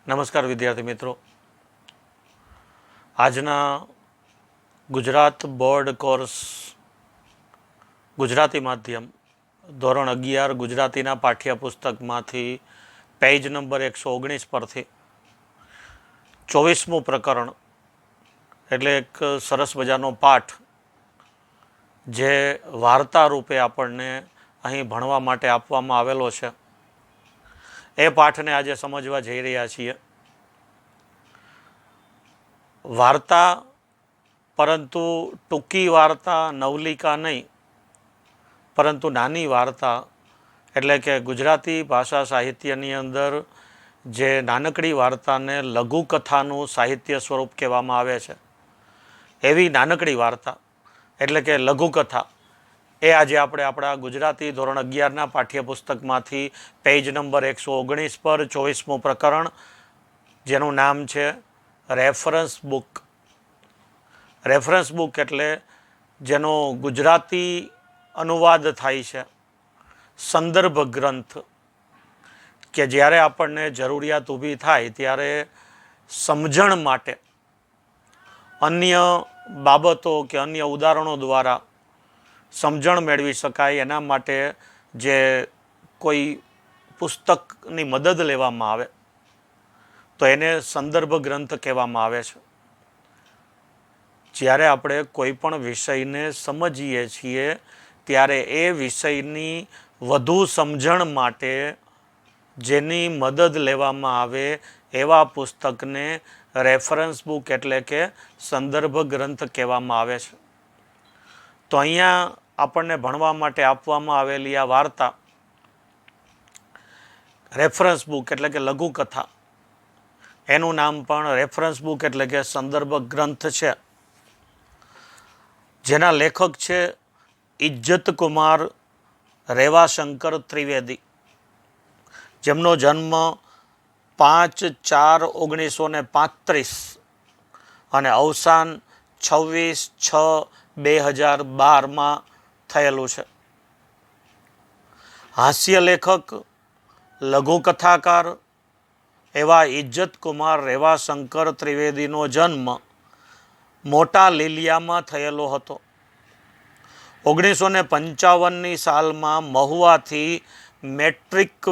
નમસ્કાર વિદ્યાર્થી મિત્રો, આજના ગુજરાત બોર્ડ કોર્સ ગુજરાતી માધ્યમ ધોરણ 11 ગુજરાતીના પાઠ્યપુસ્તકમાંથી પેજ નંબર 119 પરથી 24મું પ્રકરણ એટલે એક સરસ મજાનો પાઠ જે વાર્તા રૂપે આપણને અહીં ભણવા માટે આપવામાં આવેલો છે, એ પાઠને આજે સમજવા જઈ રહ્યા છીએ. વાર્તા, પરંતુ ટૂંકી વાર્તા, નવલિકા નહીં, પરંતુ નાની વાર્તા, એટલે કે ગુજરાતી ભાષા સાહિત્યની અંદર જે નાનકડી વાર્તાને લઘુકથાનું સાહિત્ય સ્વરૂપ કહેવામાં આવે છે, એવી નાનકડી વાર્તા એટલે કે લઘુકથા એ આજે આપણે આપણા ગુજરાતી ધોરણ 11ના પાઠ્યપુસ્તકમાંથી પેજ નંબર 119 પર 24મું પ્રકરણ, જેનું નામ છે રેફરન્સ બુક. રેફરન્સ બુક એટલે જેનો ગુજરાતી અનુવાદ થાય છે સંદર્ભ ગ્રંથ, કે જ્યારે આપણને જરૂરિયાત ઊભી થાય ત્યારે સમજણ માટે અન્ય બાબતો કે અન્ય ઉદાહરણો દ્વારા સમજણ મેળવી શકાય એના માટે જે કોઈ પુસ્તકની મદદ લેવામાં આવે તો એને સંદર્ભ ગ્રંથ કહેવામાં આવે છે. જ્યારે આપણે કોઈ પણ વિષયને સમજીએ છીએ ત્યારે એ વિષયની વધુ સમજણ માટે જેની મદદ લેવામાં આવે એવા પુસ્તકને રેફરન્સ બુક એટલે કે સંદર્ભ ગ્રંથ કહેવામાં આવે છે. તો અહીંયા આપણને ભણવા માટે આપવામાં આવેલી આ વાર્તા રેફરન્સ બુક એટલે કે લઘુકથા, એનું નામ પણ રેફરન્સ બુક એટલે કે સંદર્ભ ગ્રંથ છે, જેના લેખક છે ઇજ્જત કુમાર રેવાશંકર ત્રિવેદી, જેમનો જન્મ 5/4/1935 અને અવસાન 26/6/2012 થયેલું છે. હાસ્ય લેખક, લઘુકથાકાર એવા ઇજ્જત કુમાર રેવાશંકર ત્રિવેદીનો જન્મ મોટા લીલિયામાં થયેલો હતો. 1955ની સાલમાં મહુવાથી મેટ્રિક,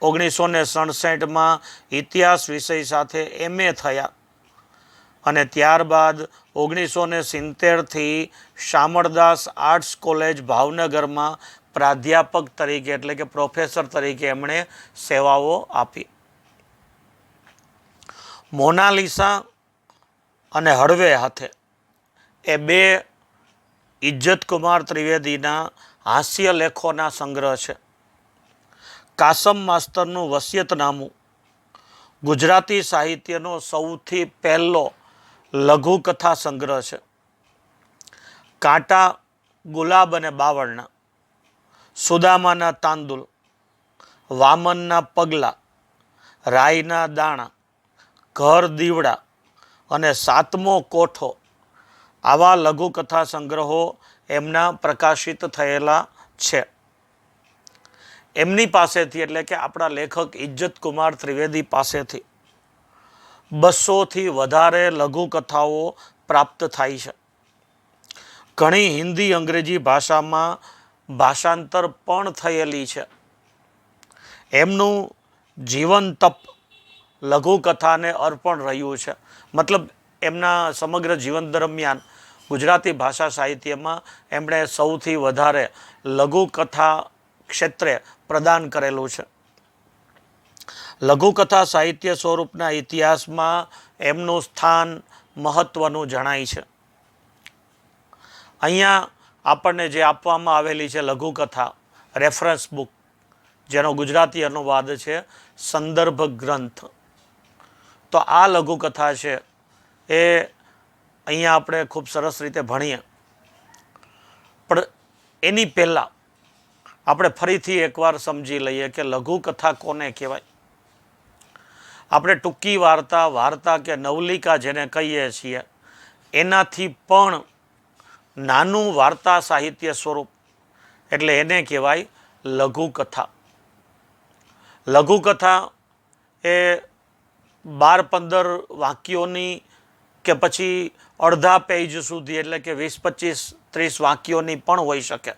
1967માં ઇતિહાસ વિષય સાથે MA થયા અને ત્યારબાદ 1970થી શામળદાસ આર્ટ્સ કોલેજ ભાવનગરમાં પ્રાધ્યાપક તરીકે એટલે કે પ્રોફેસર તરીકે એમણે સેવાઓ આપી. મોનાલિસા અને હળવે હાથે એ બે ઇજ્જત કુમાર ત્રિવેદીના હાસ્ય લેખોના સંગ્રહ છે. કાસમ માસ્તરનું વસિયતનામું ગુજરાતી સાહિત્યનો સૌથી પહેલો લઘુકથા સંગ્રહ છે. કાંટા, ગુલાબ અને બાવળના, સુદામાના તાંદુલ, વામનના પગલા, રાઈના દાણા, ઘર દીવડા અને સાતમો કોઠો, આવા લઘુકથા સંગ્રહો એમના પ્રકાશિત થયેલા છે. એમની પાસેથી એટલે કે આપણા લેખક ઇજ્જત કુમાર ત્રિવેદી પાસેથી 200થી વધારે લઘુકથાઓ પ્રાપ્ત થાય છે. ઘણી હિન્દી, અંગ્રેજી ભાષામાં ભાષાંતર પણ થયેલી છે. એમનું જીવન તપ લઘુકથાને અર્પણ રહ્યું છે. મતલબ એમના સમગ્ર જીવન દરમિયાન ગુજરાતી ભાષા સાહિત્યમાં એમણે સૌથી વધારે લઘુકથા ક્ષેત્રે પ્રદાન કરેલું છે. લઘુકથા સાહિત્ય સ્વરૂપના ઇતિહાસમાં એમનું સ્થાન મહત્ત્વનું જણાય છે. અહીંયા આપણને જે આપવામાં આવેલી છે લઘુકથા રેફરન્સ બુક, જેનો ગુજરાતી અનુવાદ છે સંદર્ભ ગ્રંથ, તો આ લઘુકથા છે એ અહીંયા આપણે ખૂબ સરસ રીતે ભણીએ. પણ એની પહેલાં આપણે ફરીથી એકવાર સમજી લઈએ કે લઘુકથા કોને કહેવાય. આપણે ટૂંકી વાર્તા, વાર્તા કે નવલિકા જેને કહીએ છીએ, એનાથી પણ નાનું વાર્તા સાહિત્ય સ્વરૂપ એટલે એને કહેવાય લઘુકથા. લઘુકથા એ 12-15 વાક્યોની કે પછી અડધા પેજ સુધી, એટલે કે 20-25-30 વાક્યોની પણ હોઈ શકે,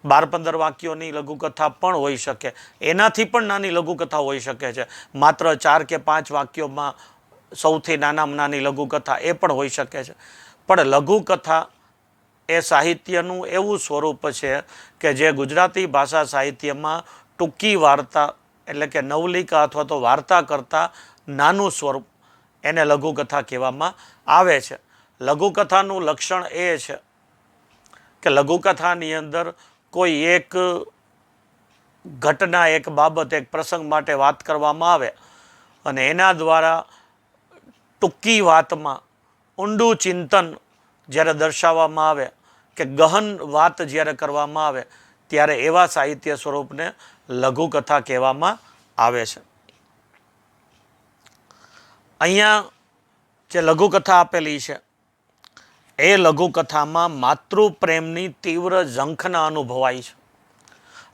12-15 વાક્યોની લઘુકથા પણ હોઈ શકે, એનાથી પણ નાની લઘુકથા હોઈ શકે છે. માત્ર 4 કે 5 વાક્યોમાં સૌથી નાનામાં નાની લઘુકથા એ પણ હોઈ શકે છે. પણ લઘુકથા એ સાહિત્યનું એવું સ્વરૂપ છે કે જે ગુજરાતી ભાષા સાહિત્યમાં ટૂંકી વાર્તા એટલે કે નવલિકા અથવા તો વાર્તા કરતાં નાનું સ્વરૂપ, એને લઘુકથા કહેવામાં આવે છે. લઘુકથાનું લક્ષણ એ છે કે લઘુકથાની અંદર કોઈ એક ઘટના, એક બાબત, એક પ્રસંગ માટે વાત કરવામાં આવે અને એના દ્વારા ટૂંકી વાતમાં ઊંડું ચિંતન જ્યારે દર્શાવવામાં આવે કે ગહન વાત જ્યારે કરવામાં આવે ત્યારે એવા સાહિત્ય સ્વરૂપને લઘુકથા કહેવામાં આવે છે. અહીંયા જે લઘુકથા આપેલી છે એ લઘુકથામાં માતૃપ્રેમની તીવ્ર ઝંખના અનુભવાય છે.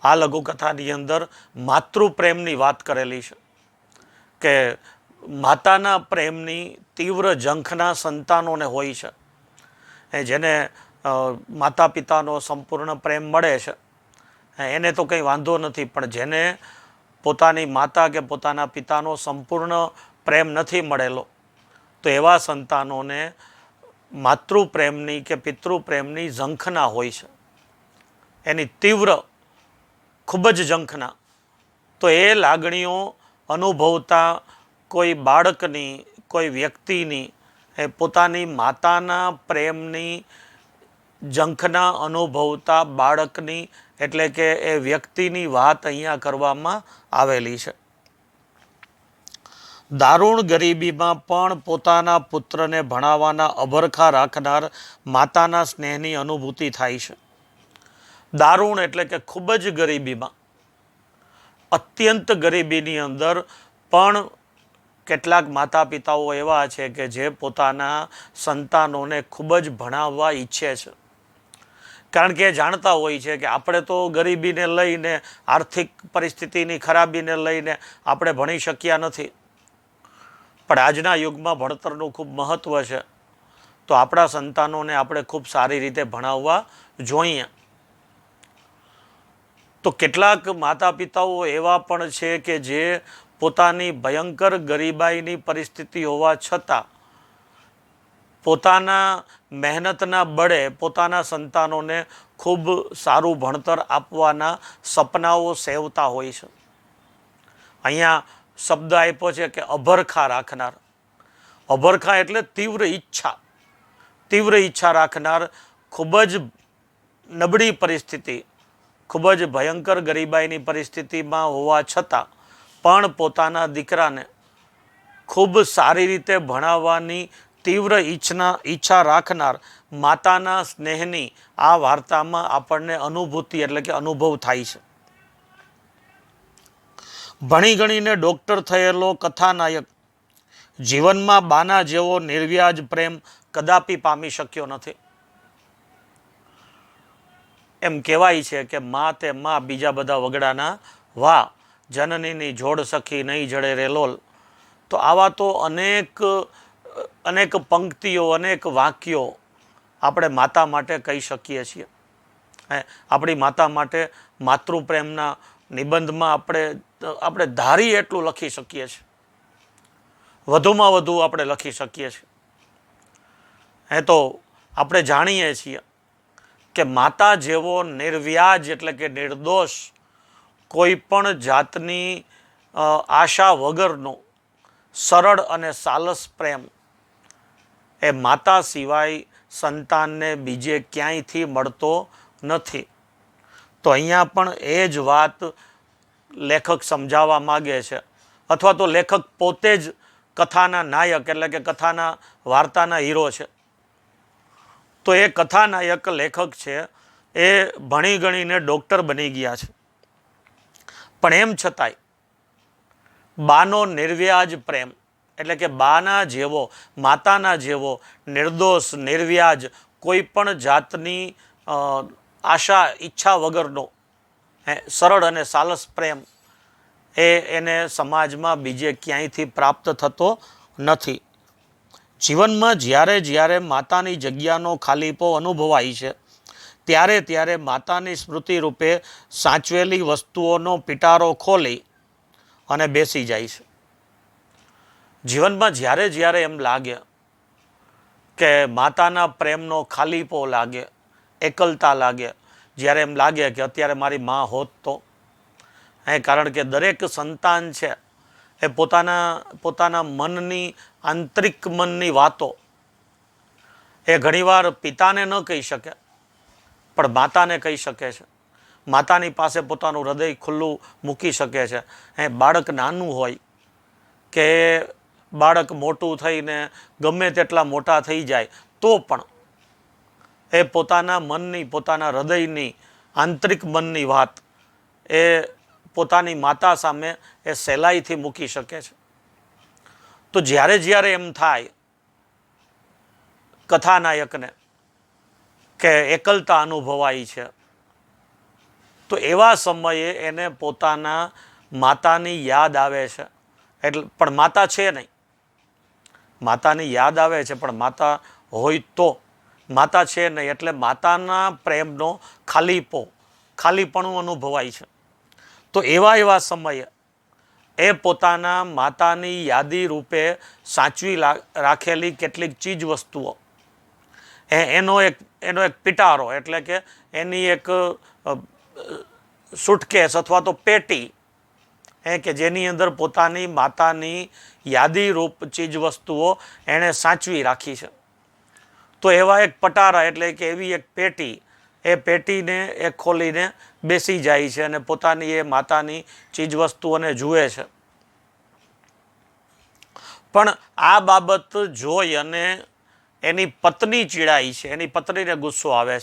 આ લઘુકથાની અંદર માતૃપ્રેમની વાત કરેલી છે કે માતાના પ્રેમની તીવ્ર ઝંખના સંતાનોને હોય છે. જેને માતા પિતાનો સંપૂર્ણ પ્રેમ મળે છે એને તો કંઈ વાંધો નથી, પણ જેને પોતાની માતા કે પોતાના પિતાનો સંપૂર્ણ પ્રેમ નથી મળેલો તો એવા સંતાનોને માતૃપ્રેમની કે પિતૃપ્રેમની ઝંખના હોય છે, એની તીવ્ર ખૂબ જ ઝંખના. તો એ લાગણીઓ અનુભવતા કોઈ બાળકની, કોઈ વ્યક્તિની એ પોતાની માતાના પ્રેમની ઝંખના અનુભવતા બાળકની એટલે કે એ વ્યક્તિની વાત અહીંયા કરવામાં આવેલી છે. દારૂણ ગરીબીમાં પણ પોતાના પુત્રને ભણાવવાના અભરખા રાખનાર માતાના સ્નેહની અનુભૂતિ થાય છે. દારૂણ એટલે કે ખૂબ જ ગરીબીમાં, અત્યંત ગરીબીની અંદર પણ કેટલાક માતા પિતાઓ એવા છે કે જે પોતાના સંતાનોને ખૂબ જ ભણાવવા ઈચ્છે છે. કારણ કે એ જાણતા હોય છે કે આપણે તો ગરીબીને લઈને, આર્થિક પરિસ્થિતિની ખરાબીને લઈને આપણે ભણી શક્યા નથી, પણ આજના યુગમાં ભણતરનું ખૂબ મહત્ત્વ છે, તો આપણા સંતાનોને આપણે ખૂબ સારી રીતે ભણાવવા જોઈએ. તો કેટલાક માતા પિતાઓ એવા પણ છે કે જે પોતાની ભયંકર ગરીબાઈની પરિસ્થિતિ હોવા છતાં પોતાના મહેનતના બળે પોતાના સંતાનોને ખૂબ સારું ભણતર આપવાના સપનાઓ સેવતા હોય છે. અહીંયા શબ્દ આપ્યો છે કે અભરખા રાખનાર. અભરખા એટલે તીવ્ર ઈચ્છા રાખનાર, ખૂબ જ નબળી પરિસ્થિતિ, ખૂબ જ ભયંકર ગરીબાઈની પરિસ્થિતિમાં હોવા છતાં પણ પોતાના દીકરાને ખૂબ સારી રીતે ભણાવવાની તીવ્ર ઈચ્છા રાખનાર માતાના સ્નેહની આ વાર્તામાં આપણને અનુભૂતિ એટલે કે અનુભવ થાય છે. ભણી ગણીને ડૉક્ટર થયેલો કથાનાયક જીવનમાં બાના જેવો નિર્વ્યાજ પ્રેમ કદાપી પામી શક્યો નથી. એમ કહેવાય છે કે મા તે મા, બીજા બધા વગડાના વા, જનનીની જોડ સખી નહીં જડે રે લોલ. તો આવા તો અનેક પંક્તિઓ, અનેક વાક્યો આપણે માતા માટે કહી શકીએ છીએ. આપણી માતા માટે માતૃપ્રેમના નિબંધમાં આપણે ધારી એટલું લખી શકીએ છીએ, વધુમાં વધુ આપણે લખી શકીએ છીએ. તો આપણે જાણીએ છીએ કે માતા જેવો નિર્વ્યાજ એટલે કે નિર્દોષ, કોઈ પણ જાતની આશા વગરનો સરળ અને સાલસ પ્રેમ એ માતા સિવાય સંતાનને બીજે ક્યાંયથી મળતો નથી. તો અહીંયા પણ એ જ વાત લેખક સમજાવવા માગે છે, અથવા તો લેખક પોતે જ કથાના નાયક એટલે કે કથાના વાર્તાના હીરો છે. તો એ કથાનાયક લેખક છે એ ભણી ગણીને ડૉક્ટર બની ગયા છે, પણ એમ છતાંય બાનો નિર્વ્યાજ પ્રેમ એટલે કે બાના જેવો, માતાના જેવો નિર્દોષ, નિર્વ્યાજ, કોઈ પણ જાતની આશા ઈચ્છા વગરનો સરળ અને સાલસ પ્રેમ એને સમાજમાં બીજે ક્યાંયથી પ્રાપ્ત થતો નથી. જીવનમાં જ્યારે જ્યારે માતાની જગ્યાનો ખાલીપો અનુભવાય છે ત્યારે ત્યારે માતાની સ્મૃતિ રૂપે સાચવેલી વસ્તુઓનો પિટારો ખોલી અને બેસી જાય છે. જીવનમાં જ્યારે જ્યારે એમ લાગે કે માતાના પ્રેમનો ખાલીપો લાગે, એકલતા લાગે, જ્યારે એમ લાગે કે અત્યારે મારી મા હોત તો, કારણ કે દરેક સંતાન છે એ પોતાના મનની આંતરિક મનની વાતો એ ઘણીવાર પિતાને ન કહી શકે પણ માતાને કહી શકે છે. માતાની પાસે પોતાનું હૃદય ખુલ્લું મૂકી શકે છે. બાળક નાનું હોય કે બાળક મોટું થઈને ગમે તેટલા મોટા થઈ જાય તો પણ એ પોતાના મનની, પોતાના હૃદયની, આંતરિક મનની વાત એ પોતાની માતા સામે એ સહેલાઈથી મૂકી શકે છે. તો જ્યારે જ્યારે એમ થાય કથાનાયકને કે એકલતા અનુભવાય છે તો એવા સમયે એને પોતાના માતાની યાદ આવે છે. એટલે પણ માતા છે નહીં, માતાની યાદ આવે છે પણ માતા હોય તો, માતા છે નહીં એટલે માતાના પ્રેમનો ખાલીપણું અનુભવાય છે. તો એવા સમયે એ પોતાના માતાની યાદી રૂપે સાચવી રાખેલી કેટલીક ચીજ વસ્તુઓ એનો એક પિટારો એટલે કે એની એક સુટકેસ અથવા તો પેટી કે જેની અંદર પોતાની માતાની યાદી રૂપ ચીજ વસ્તુઓ એણે સાચવી રાખી છે. તો એવા એક પટારા એટલે કે એવી એક પેટી, એ પેટીને એ ખોલીને બેસી જાય છે અને પોતાની એ માતાની ચીજ વસ્તુઓને જુએ છે. પણ આ બાબત જોઈ અને એની પત્ની ચીડાય છે, એની પત્નીને ગુસ્સો આવે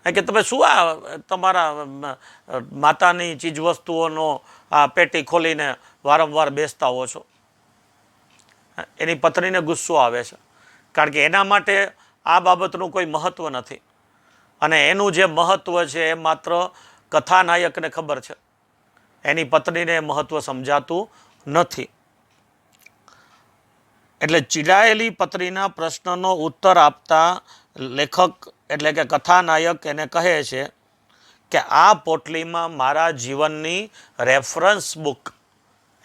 છે કે તમે શું આ તમારા માતાની ચીજ વસ્તુઓનો આ પેટી ખોલીને વારંવાર બેસતા હો છો. એની પત્નીને ગુસ્સો આવે છે કારણ કે એના માટે આ બાબતનું કોઈ મહત્વ નથી અને એનું જે મહત્વ છે એ માત્ર કથાનાયકને ખબર છે, એની પત્નીને મહત્વ સમજાતું નથી. એટલે ચીડાયેલી પત્નીના પ્રશ્નનો ઉત્તર આપતા લેખક એટલે કે કથાનાયક એને કહે છે કે આ પોટલીમાં મારા જીવનની રેફરન્સ બુક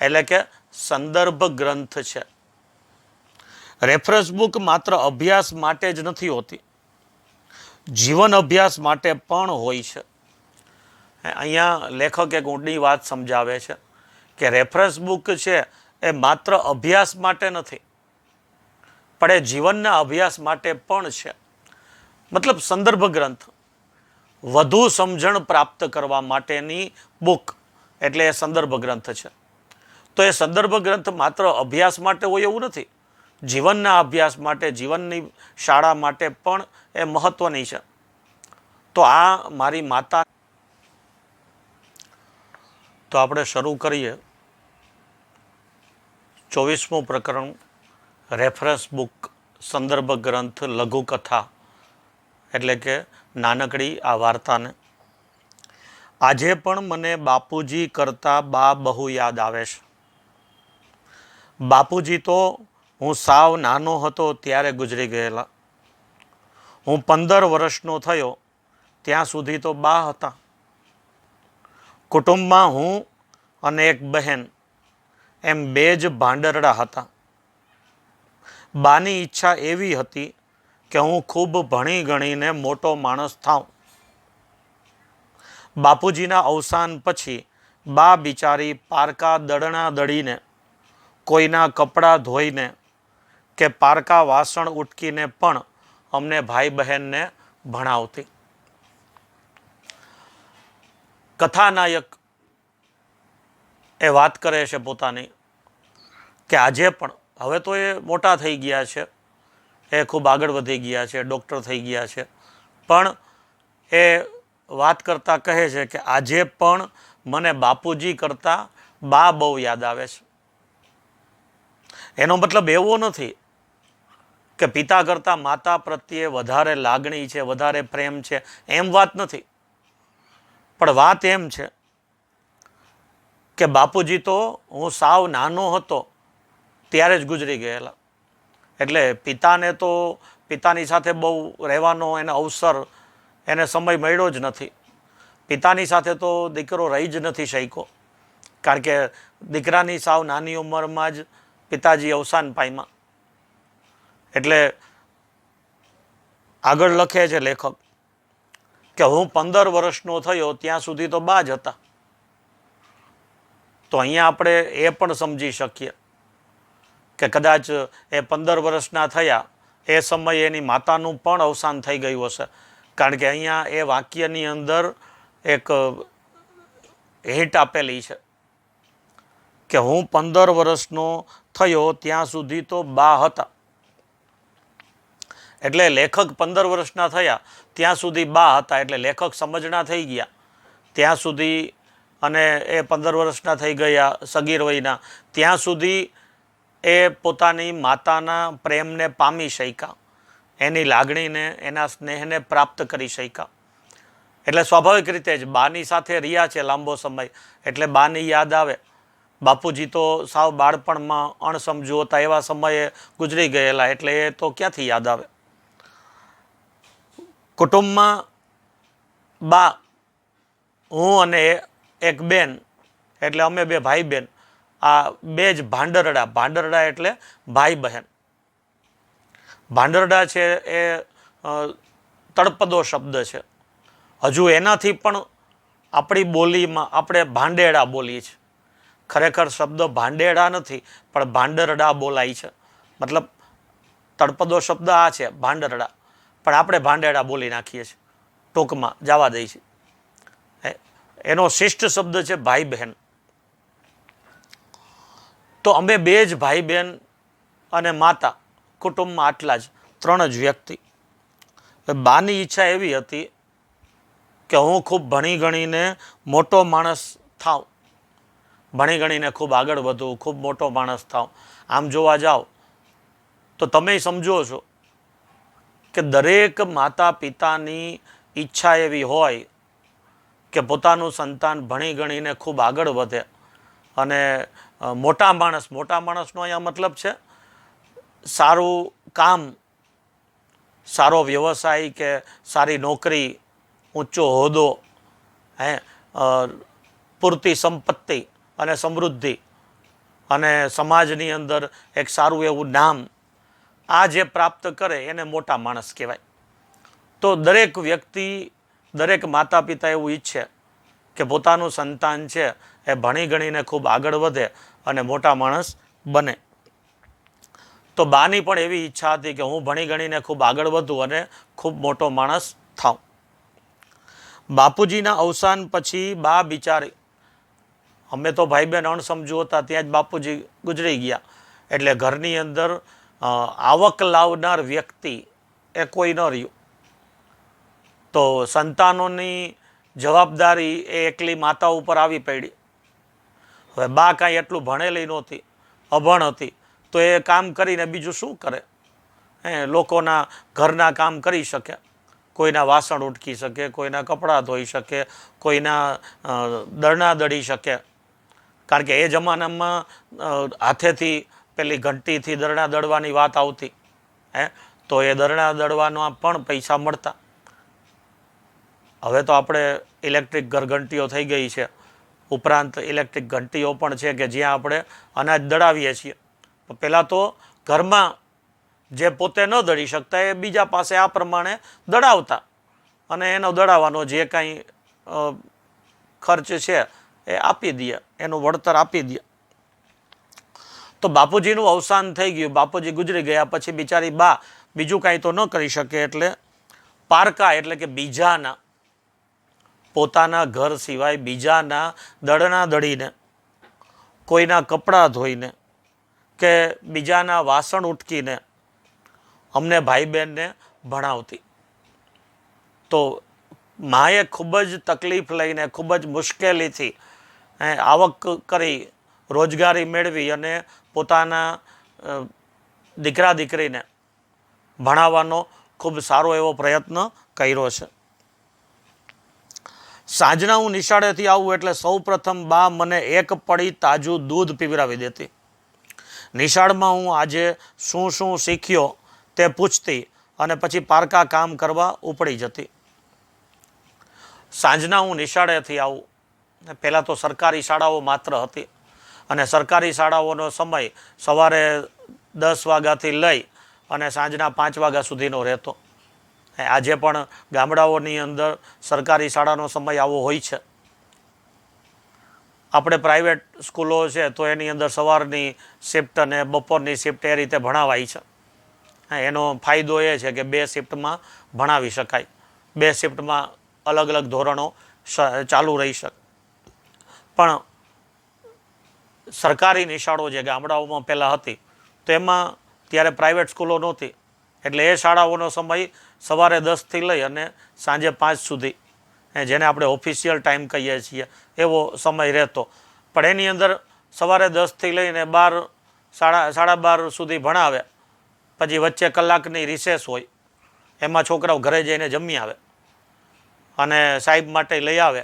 એટલે કે સંદર્ભ ગ્રંથ છે. રેફરન્સ બુક માત્ર અભ્યાસ માટે જ નથી હોતી, જીવન અભ્યાસ માટે પણ હોય છે. અહીંયા લેખક એક ઊંડી વાત સમજાવે છે કે રેફરન્સ બુક છે એ માત્ર અભ્યાસ માટે નથી પણ એ જીવનના અભ્યાસ માટે પણ છે. મતલબ સંદર્ભ ગ્રંથ, વધુ સમજણ પ્રાપ્ત કરવા માટેની બુક એટલે એ સંદર્ભ ગ્રંથ છે. તો એ સંદર્ભ ગ્રંથ માત્ર અભ્યાસ માટે હોય એવું નથી, જીવનના અભ્યાસ માટે, જીવનની શાળા માટે પણ એ મહત્વની છે. તો આ મારી માતા. તો આપણે શરૂ કરીએ 24મું પ્રકરણ, રેફરન્સ બુક, સંદર્ભ ગ્રંથ, લઘુકથા એટલે કે નાનકડી આ વાર્તાને. આજે પણ મને બાપુજી કરતા બા બહુ યાદ આવે છે. બાપુજી તો હું સાવ નાનો હતો ત્યારે ગુજરી ગયેલા. હું 15 વર્ષનો થયો ત્યાં સુધી તો બા હતા. કુટુંબમાં હું અને એક બહેન એમ 2 જ ભાંડરડા હતા. બાની ઈચ્છા એવી હતી કે હું ખૂબ ભણી ગણીને મોટો માણસ થાઉં. બાપુજીના અવસાન પછી બા બિચારી પારકા દળણા દળીને, કોઈના કપડાં ધોઈને કે પારકા વાસણ ઉટકીને પણ અમને ભાઈ બહેનને ભણાવતી. કથાનાયક એ વાત કરે છે પોતાની કે આજે પણ, હવે તો એ મોટા થઈ ગયા છે, એ ખૂબ આગળ વધી ગયા છે, ડૉક્ટર થઈ ગયા છે, પણ એ વાત કરતાં કહે છે કે આજે પણ મને બાપુજી કરતાં બા બહુ યાદ આવે છે. એનો મતલબ એવો નથી કે પિતા કરતાં માતા પ્રત્યે વધારે લાગણી છે, વધારે પ્રેમ છે, એમ વાત નથી. પણ વાત એમ છે કે બાપુજી તો હું સાવ નાનો હતો ત્યારે જ ગુજરી ગયેલા. એટલે પિતાને તો પિતાની સાથે બહુ રહેવાનો એને અવસર, એને સમય મળ્યો જ નથી. પિતાની સાથે તો દીકરો રહી જ નથી શક્યો, કારણ કે દીકરાની સાવ નાની ઉંમરમાં જ પિતાજી અવસાન પામ્યા. એટલે આગળ લખે છે લેખક કે હું 15 વર્ષનો થયો ત્યાં સુધી તો બા જ હતા. તો અહીંયા આપણે એ પણ સમજી શકીએ કે કદાચ એ 15 વર્ષના થયા એ સમયે એની માતાનું પણ અવસાન થઈ ગયું હશે, કારણ કે અહીંયા એ વાક્યની અંદર એક હિન્ટ આપેલી છે કે હું 15 વર્ષનો થયો ત્યાં સુધી તો બા હતા. એટલે લેખક 15 વર્ષના થયા ત્યાં સુધી બા હતા, એટલે લેખક સમજણા થઈ ગયા ત્યાં સુધી, અને એ 15 વર્ષના થઈ ગયા સગીર વયના ત્યાં સુધી એ પોતાની માતાના પ્રેમને પામી શક્યા, એની લાગણીને, એના સ્નેહને પ્રાપ્ત કરી શક્યા. એટલે સ્વાભાવિક રીતે જ બાની સાથે રહ્યા છે લાંબો સમય, એટલે બાની યાદ આવે. બાપુજી તો સાવ બાળપણમાં અણસમજુ હતા એવા સમયે ગુજરી ગયેલા, એટલે એ તો ક્યાંથી યાદ આવે. કુટુંબમાં બા, હું અને એક બેન, એટલે અમે બે ભાઈ બહેન, આ બે જ ભાંડરડા. ભાંડરડા એટલે ભાઈ બહેન. ભાંડરડા છે એ તળપદો શબ્દ છે. હજુ એનાથી પણ આપણી બોલીમાં આપણે ભાંડેડા બોલીએ છીએ. ખરેખર શબ્દ ભાંડેડા નથી, પણ ભાંડરડા બોલાય છે. મતલબ તળપદો શબ્દ આ છે ભાંડરડા, પણ આપણે ભાંડેડા બોલી નાખીએ છીએ, ટૂંકમાં જવા દઈએ છીએ. એનો શિષ્ટ શબ્દ છે ભાઈ બહેન. તો અમે બે જ ભાઈ બહેન અને માતા, કુટુંબમાં આટલા જ 3 જ વ્યક્તિ. બાની ઈચ્છા એવી હતી કે હું ખૂબ ભણી ગણીને મોટો માણસ થાઉં, ભણી ગણીને ખૂબ આગળ વધું, ખૂબ મોટો માણસ થાઉં. આમ જોવા જાઓ તો તમે સમજો છો કે દરેક માતા પિતાની ઈચ્છા એવી હોય કે પોતાનું સંતાન ભણી ગણીને ખૂબ આગળ વધે અને મોટા માણસનો અહીંયા મતલબ છે સારું કામ, સારો વ્યવસાય કે સારી નોકરી, ઊંચો હોદ્દો, પૂરતી સંપત્તિ અને સમૃદ્ધિ, અને સમાજની અંદર એક સારું એવું નામ, આ જે પ્રાપ્ત કરે એને મોટા માણસ કહેવાય. તો દરેક વ્યક્તિ, દરેક માતા પિતા એવું ઈચ્છે કે પોતાનું સંતાન છે એ ભણી ગણીને ખૂબ આગળ વધે અને મોટા માણસ બને. તો બાની પણ એવી ઈચ્છા હતી કે હું ભણી ગણીને ખૂબ આગળ વધું અને ખૂબ મોટો માણસ થાઉં. બાપુજીના અવસાન પછી બા બિચારી, અમે તો ભાઈ બહેન અણસમજુ હતા ત્યાં જ બાપુજી ગુજરી ગયા, એટલે ઘરની અંદર આવક લાવનાર વ્યક્તિ એ કોઈ ન રહ્યું. તો સંતાનોની જવાબદારી એ એકલી માતા ઉપર આવી પડી. હવે બા કાંઈ એટલું ભણેલી નહોતી, અભણ હતી, તો એ કામ કરીને બીજું શું કરે? લોકોના ઘરના કામ કરી શકે, કોઈના વાસણ ઉટકી શકે, કોઈના કપડાં ધોઈ શકે, કોઈના દળના દળી શકે. કારણ કે એ જમાનામાં હાથેથી પેલી ઘંટીથી દરણા દળવાની વાત આવતી, તો એ દરણા દળવાના પણ પૈસા મળતા. હવે તો આપણે ઇલેક્ટ્રિક ઘરઘંટીઓ થઈ ગઈ છે, ઉપરાંત ઇલેક્ટ્રિક ઘંટીઓ પણ છે કે જ્યાં આપણે અનાજ દળાવીએ છીએ. પહેલાં તો ઘરમાં જે પોતે ન દળી શકતા એ બીજા પાસે આ પ્રમાણે દળાવતા, અને એનો દળાવવાનો જે કાંઈ ખર્ચ છે એ આપી દે, એનું વળતર આપી દે. તો બાપુજીનું અવસાન થઈ ગયું, બાપુજી ગુજરી ગયા પછી બિચારી બા બીજું કાંઈ તો ન કરી શકે, એટલે પારકા એટલે કે બીજાના, પોતાના ઘર સિવાય બીજાના દળના દળીને, કોઈના કપડાં ધોઈને કે બીજાના વાસણ ઉટકીને અમને ભાઈ બહેનને ભણાવતી. તો માએ ખૂબ જ તકલીફ લઈને, ખૂબ જ મુશ્કેલીથી આવક કરી, રોજગારી મેળવી અને પોતાના દીકરા દીકરીને ભણાવવાનો ખૂબ સારો એવો પ્રયત્ન કર્યો છે. સાંજના હું નિશાળેથી આવું એટલે સૌ પ્રથમ બા મને એક પડી તાજું દૂધ પીવરાવી દેતી. નિશાળમાં હું આજે શું શું શીખ્યો તે પૂછતી અને પછી પારકા કામ કરવા ઉપડી જતી. સાંજના હું નિશાળેથી આવું, પહેલાં તો સરકારી શાળાઓ માત્ર હતી અને સરકારી શાળાઓનો સમય સવારે 10 વાગ્યાથી લઈ અને સાંજના 5 વાગ્યા સુધીનો રહેતો. આજે પણ ગામડાઓની અંદર સરકારી શાળાનો સમય આવો હોય છે. આપણે પ્રાઇવેટ સ્કૂલો છે તો એની અંદર સવારની શિફ્ટ અને બપોરની શિફ્ટ એ રીતે ભણાવાય છે. એનો ફાયદો એ છે કે 2 શિફ્ટમાં ભણાવી શકાય, 2 શિફ્ટમાં અલગ અલગ ધોરણો ચાલુ રહી શકે. પણ સરકારી નિશાળો જે ગામડાઓમાં પહેલાં હતી તો એમાં ત્યારે પ્રાઇવેટ સ્કૂલો નહોતી, એટલે એ શાળાઓનો સમય સવારે 10થી લઈ અને સાંજે 5 સુધી, જેને આપણે ઓફિશિયલ ટાઈમ કહીએ છીએ એવો સમય રહેતો. પણ એની અંદર સવારે 10થી લઈને 12, સાડા 12 સુધી ભણાવે, પછી વચ્ચે કલાકની રિસેસ હોય, એમાં છોકરાઓ ઘરે જઈને જમી આવે અને સાહેબ માટે લઈ આવે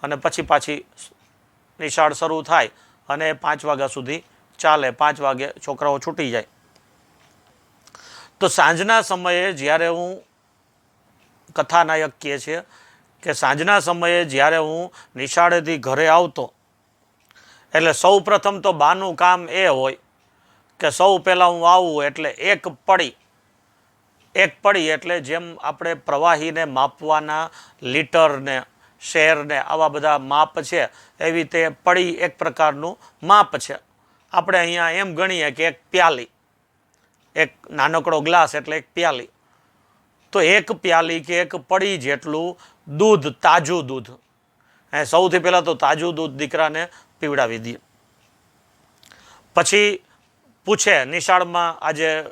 અને પછી પાછી નિશાળ શરૂ થાય અને 5 વાગ્યા સુધી ચાલે. 5 વાગે છોકરાઓ છૂટી જાય. તો સાંજના સમયે જ્યારે હું, કથાનાયક કહે છે કે સાંજના સમયે જ્યારે હું નિશાળેથી ઘરે આવતો એટલે સૌ પ્રથમ તો બાનું કામ એ હોય કે સૌ પહેલાં હું આવું એટલે એક પડી એટલે જેમ આપણે પ્રવાહીને માપવાના લીટરને, શેરને આવા બધા માપ છે, એવી રીતે પડી એક પ્રકારનું માપ છે. આપણે અહીંયા એમ ગણીએ કે એક પ્યાલી, એક નાનકડો ગ્લાસ એટલે એક પ્યાલી. તો એક પ્યાલી કે એક પડી જેટલું દૂધ, તાજું દૂધ, સૌથી પહેલાં તો તાજું દૂધ દીકરાને પીવડાવી દઈએ. પછી પૂછે નિશાળમાં આજે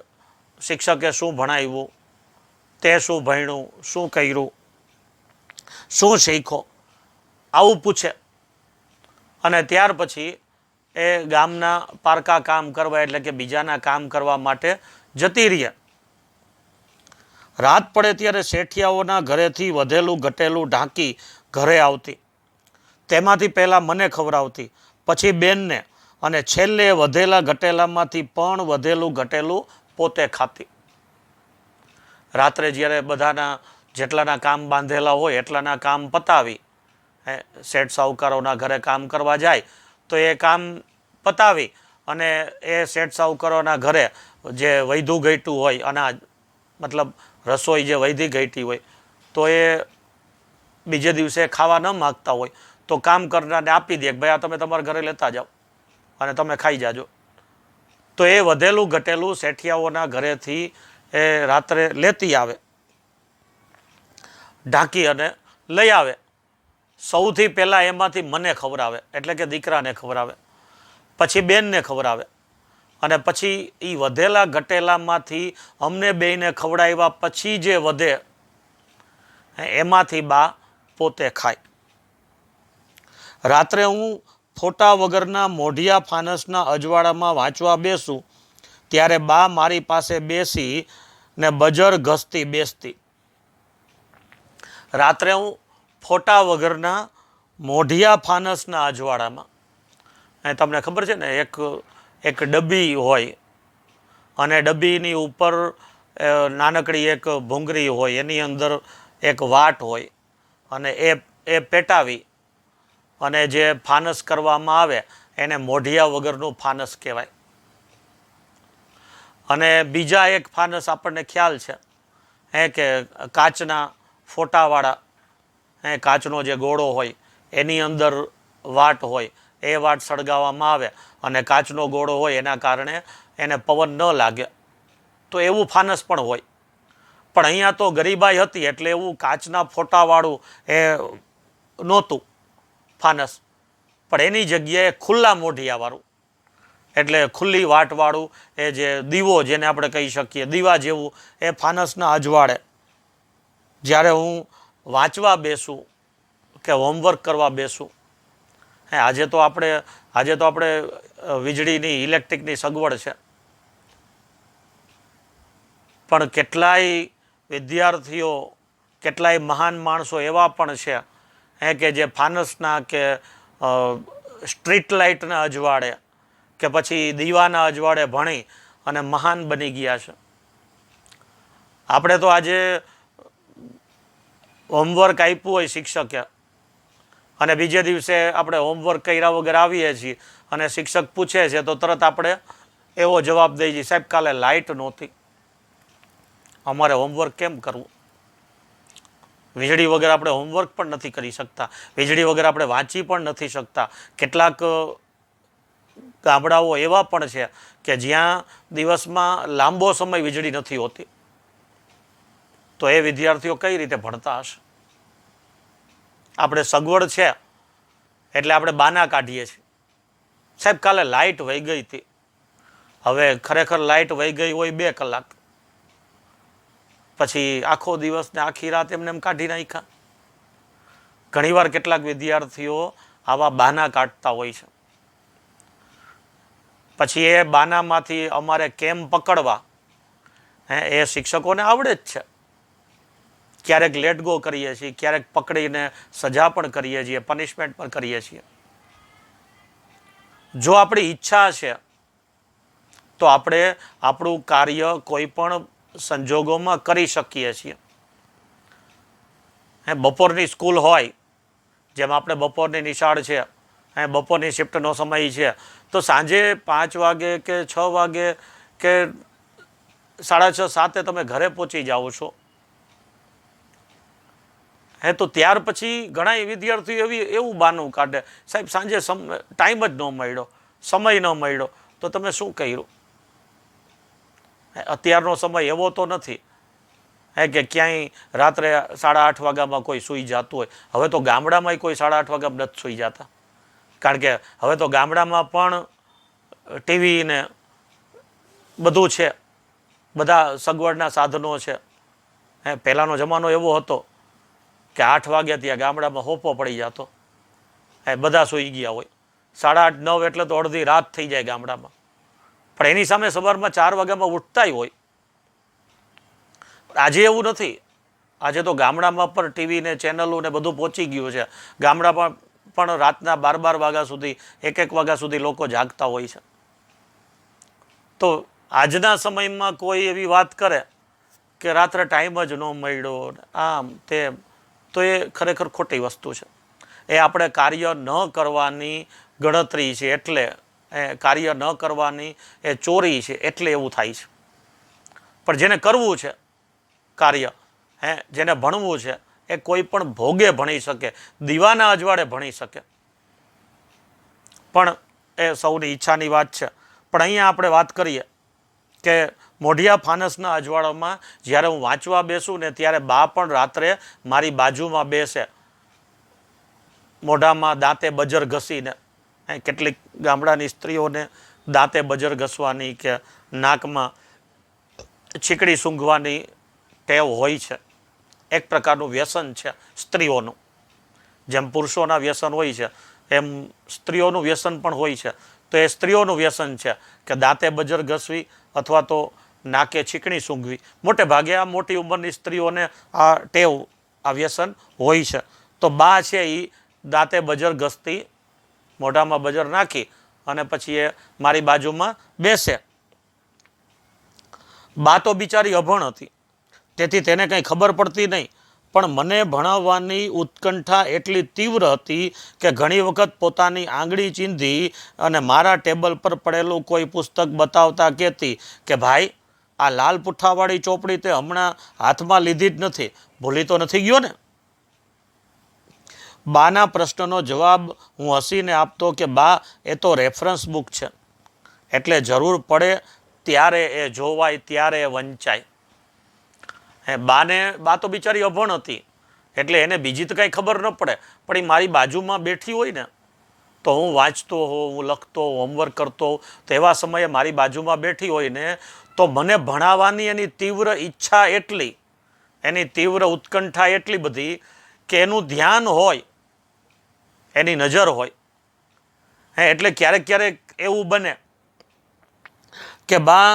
શિક્ષકે શું ભણાવ્યું, તે શું ભણ્યું, શું કર્યું, શું શીખો, આવું પૂછે. અને ત્યાર પછી એ ગામના પારકા કામ કરવા એટલે કે બીજાના કામ કરવા માટે જતી રહે. રાત પડે ત્યારે શેઠિયાઓના ઘરેથી વધેલું ઘટેલું ઢાંકી ઘરે આવતી. તેમાંથી પહેલાં મને ખવડાવતી, પછી બેનને, અને છેલ્લે વધેલા ઘટેલામાંથી પણ વધેલું ઘટેલું પોતે ખાતી. રાત્રે જ્યારે બધાના જેટલાના કામ બાંધેલા હોય એટલાના કામ પતાવી, શેઠ સાહુકારોના ઘરે કામ કરવા જાય તો એ કામ પતાવી અને એ શેઠ સાહુકારોના ઘરે જે વૈધું ઘટ્યું હોય અનાજ, મતલબ રસોઈ જે વૈધી ઘટી હોય, તો એ બીજે દિવસે ખાવા ન માગતા હોય તો કામ કરનારને આપી દે કે ભાઈ આ તમે તમારા ઘરે લેતા જાઓ અને તમે ખાઈ જાજો. તો એ વધેલું ઘટેલું શેઠિયાઓના ઘરેથી એ રાત્રે લેતી આવે, ઢાંકી અને લઈ આવે. સૌથી પહેલાં એમાંથી મને ખવડાવે એટલે કે દીકરાને ખવડાવે, પછી બેનને ખવડાવે અને પછી એ વધેલા ઘટેલામાંથી અમને બેયને ખવડાવ્યા પછી જે વધે એમાંથી બા પોતે ખાય. રાત્રે હું ફોટા વગરના મોઢિયા ફાનસના અજવાળામાં વાંચવા બેસું ત્યારે બા મારી પાસે બેસી ને બજર ઘસતી બેસતી. રાત્રે હું ફોટા વગરના મોઢિયા ફાનસના અજવાળામાં, તમને ખબર છે ને એક ડબ્બી હોય અને ડબ્બીની ઉપર નાનકડી એક ભૂંગળી હોય, એની અંદર એક વાટ હોય અને એ પેટાવી અને જે ફાનસ કરવામાં આવે એને મોઢિયા વગરનું ફાનસ કહેવાય. અને બીજા એક ફાનસ આપણને ખ્યાલ છે કે કાચના ફોટાવાળા, કાચનો જે ગોળો હોય એની અંદર વાટ હોય, એ વાટ સળગાવવામાં આવે અને કાચનો ગોળો હોય એના કારણે એને પવન ન લાગે, તો એવું ફાનસ પણ હોય. પણ અહીંયા તો ગરીબાઈ હતી એટલે એવું કાચના ફોટાવાળું એ નહોતું ફાનસ, પણ એની જગ્યાએ ખુલ્લા મોઢિયાવાળું એટલે ખુલ્લી વાટવાળું એ જે દીવો જેને આપણે કહી શકીએ, દીવા જેવું એ ફાનસના અજવાળે જ્યારે હું વાંચવા બેસું કે હોમવર્ક કરવા બેસું, આજે તો આપણે વીજળીની, ઇલેક્ટ્રિકની સગવડ છે, પણ કેટલાય વિદ્યાર્થીઓ કેટલાય મહાન માણસો એવા પણ છે કે જે ફાનસના કે સ્ટ્રીટ લાઇટના અજવાળે કે પછી દીવાના અજવાળે ભણી અને મહાન બની ગયા છે. આપણે તો આજે હોમવર્ક આપ્યું હોય શિક્ષકે અને બીજે દિવસે આપણે હોમવર્ક કર્યા વગર આવીએ છીએ અને શિક્ષક પૂછે છે તો તરત આપણે એવો જવાબ દઈ છીએ, સાહેબ કાલે લાઇટ નહોતી, અમારે હોમવર્ક કેમ કરવું? વીજળી વગર આપણે હોમવર્ક પણ નથી કરી શકતા, વીજળી વગર આપણે વાંચી પણ નથી શકતા. કેટલાક ગામડાઓ એવા પણ છે કે જ્યાં દિવસમાં લાંબો સમય વીજળી નથી હોતી, તો એ વિદ્યાર્થીઓ કઈ રીતે ભણતા હશે? આપણે સગવડ છે એટલે આપણે બાના કાઢીએ છીએ, સાહેબ કાલે લાઇટ વહી ગઈ હતી. હવે ખરેખર લાઇટ વહી ગઈ હોય 2 કલાક, પછી આખો દિવસ ને આખી રાત એમને એમ કાઢી નાખ્યા. ઘણીવાર કેટલાક વિદ્યાર્થીઓ આવા બાના કાઢતા હોય છે. પછી એ બાનામાંથી અમારે કેમ પકડવા એ શિક્ષકોને આવડે જ છે. ક્યારેક લેટ ગો કરીએ છીએ, ક્યારેક પકડીને સજા પણ કરીએ છીએ, પનિશમેન્ટ પણ કરીએ છીએ. જો આપણી ઈચ્છા છે તો આપણે આપણું કાર્ય કોઈ પણ સંજોગોમાં કરી શકીએ છીએ. બપોરની સ્કૂલ હોય, જેમ આપણે બપોરની નિશાળ છે, બપોરની શિફ્ટનો સમય છે, તો સાંજે 5 વાગે કે 6 વાગે કે 6:30 7 તમે ઘરે પહોંચી જાઓ છો. તો ત્યાર પછી ઘણા વિદ્યાર્થીઓ એવું બાનું કાઢે, સાહેબ સાંજે ટાઈમ જ ન મળ્યો, સમય ન મળ્યો. તો તમે શું કર્યું? અત્યારનો સમય એવો તો નથી કે ક્યાંય રાત્રે 8:30 વાગ્યામાં કોઈ સૂઈ જતું હોય. હવે તો ગામડામાં કોઈ 8:30 વાગ્યામાં નથી સૂઈ જતા, કારણ કે હવે તો ગામડામાં પણ ટીવી ને બધું છે, બધા સગવડના સાધનો છે. પહેલાંનો જમાનો એવો હતો કે 8 વાગ્યા ત્યાં ગામડામાં હોપો પડી જતો, બધા સૂઈ ગયા હોય. 8:30 9 એટલે તો અડધી રાત થઈ જાય ગામડામાં. પણ એની સામે સવારમાં 4 વાગ્યામાં ઉઠતાય હોય. આજે એવું નથી. આજે તો ગામડામાં પણ ટીવી ને ચેનલો ને બધું પહોંચી ગયું છે. ગામડામાં પણ રાતના 12 વાગ્યા સુધી 1 વાગ્યા સુધી લોકો જાગતા હોય છે. તો આજના સમયમાં કોઈ એવી વાત કરે કે રાત્રે ટાઈમ જ ન મળ્યો, આમ તેમ, તો એ ખરેખર ખોટી વસ્તુ છે. એ આપણે કાર્ય ન કરવાની ગણતરી છે, એટલે કાર્ય ન કરવાની એ ચોરી છે, એટલે એવું થાય છે. પણ જેને કરવું છે કાર્ય, જેને ભણવું છે, એ કોઈ પણ ભોગે ભણી શકે, દીવાના અજવાળે ભણી શકે. પણ એ સૌની ઈચ્છાની વાત છે. પણ અહીંયા આપણે વાત કરીએ કે મોઢિયા ફાનસના અજવાળામાં જ્યારે હું વાંચવા બેસું ને ત્યારે બા પણ રાત્રે મારી બાજુમાં બેસે, મોઢામાં દાંતે બજર ઘસીને. કેટલીક ગામડાની સ્ત્રીઓને દાંતે બજર ઘસવાની કે નાકમાં છીકડી સૂંઘવાની ટેવ હોય છે. એક પ્રકારનું વ્યસન છે સ્ત્રીઓનું. જેમ પુરુષોના વ્યસન હોય છે એમ સ્ત્રીઓનું વ્યસન પણ હોય છે. તો એ સ્ત્રીઓનું વ્યસન છે કે દાંતે બજર ઘસવી અથવા તો નાકે છીકણી સૂંઘવી. મોટે ભાગે આ મોટી ઉંમરની સ્ત્રીઓને આ ટેવ, આ વ્યસન હોય છે. તો બા છે એ દાંતે બજર ઘસતી, મોઢામાં બજર નાખી અને પછી એ મારી બાજુમાં બેસે. બા તો બિચારી અભણ હતી, તેથી તેને કંઈ ખબર પડતી નહીં. પણ મને ભણાવવાની ઉત્કંઠા એટલી તીવ્ર હતી કે ઘણી વખત પોતાની આંગળી ચીંધી અને મારા ટેબલ પર પડેલું કોઈ પુસ્તક બતાવતા કહેતી કે ભાઈ, આ લાલ પુઠ્ઠાવાળી ચોપડી તે હમણાં હાથમાં લીધી જ નથી, ભૂલી તો નથી ગયો ને? બાના પ્રશ્નનો જવાબ હું હસીને આપતો કે બા, એ તો રેફરન્સ બુક છે, એટલે જરૂર પડે ત્યારે એ જોવાય, ત્યારે એ વંચાય. બા તો બિચારી અભણ હતી, એટલે એને બીજી તો કાંઈ ખબર ન પડે. પણ એ મારી બાજુમાં બેઠી હોય ને, તો હું વાંચતો હોઉં, હું લખતો હોઉં, હોમવર્ક કરતો હોઉં, તો એવા સમયે મારી બાજુમાં બેઠી હોય ને, તો મને ભણાવવાની એની તીવ્ર ઈચ્છા એટલી, એની તીવ્ર ઉત્કંઠા એટલી બધી કે એનું ધ્યાન હોય, એની નજર હોય. એટલે ક્યારેક ક્યારેક એવું બને કે બા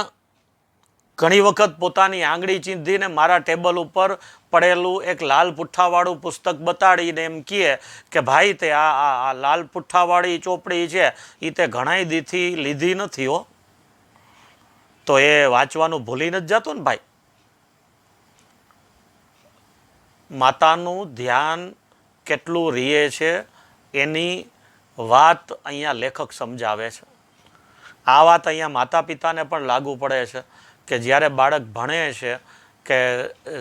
ઘણી વખત પોતાની આંગળી ચીંધીને મારા ટેબલ ઉપર પડેલું એક લાલ પુઠ્ઠાવાળું પુસ્તક બતાડીને એમ કહે કે ભાઈ તે આ લાલ પુઠ્ઠાવાળી ચોપડી છે એ તે ઘણાય દીથી લીધી નથી હો. તો એ વાંચવાનું ભૂલી નથી જતું ને ભાઈ. માતાનું ધ્યાન કેટલું રહે છે એની વાત અહીંયા લેખક સમજાવે છે. આ વાત અહીંયા માતા પિતાને પણ લાગુ પડે છે કે જ્યારે બાળક ભણે છે કે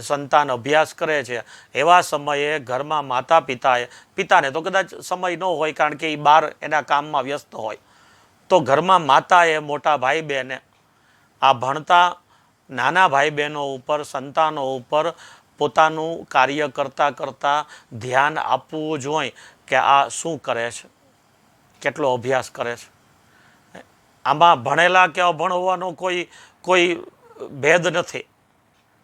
સંતાન અભ્યાસ કરે છે એવા સમયે ઘરમાં માતા પિતાને તો કદાચ સમય ન હોય કારણ કે એ બહાર એના કામમાં વ્યસ્ત હોય, તો ઘરમાં માતાએ મોટા ભાઈ બહેને આ ભણતા નાના ભાઈ બહેનો ઉપર, સંતાનો ઉપર પોતાનું કાર્ય કરતાં કરતાં ધ્યાન આપવું જોઈએ કે આ શું કરે છે, કેટલો અભ્યાસ કરે છે. આમાં ભણેલા કે અભણ હોવાનો કોઈ ભેદ નથી.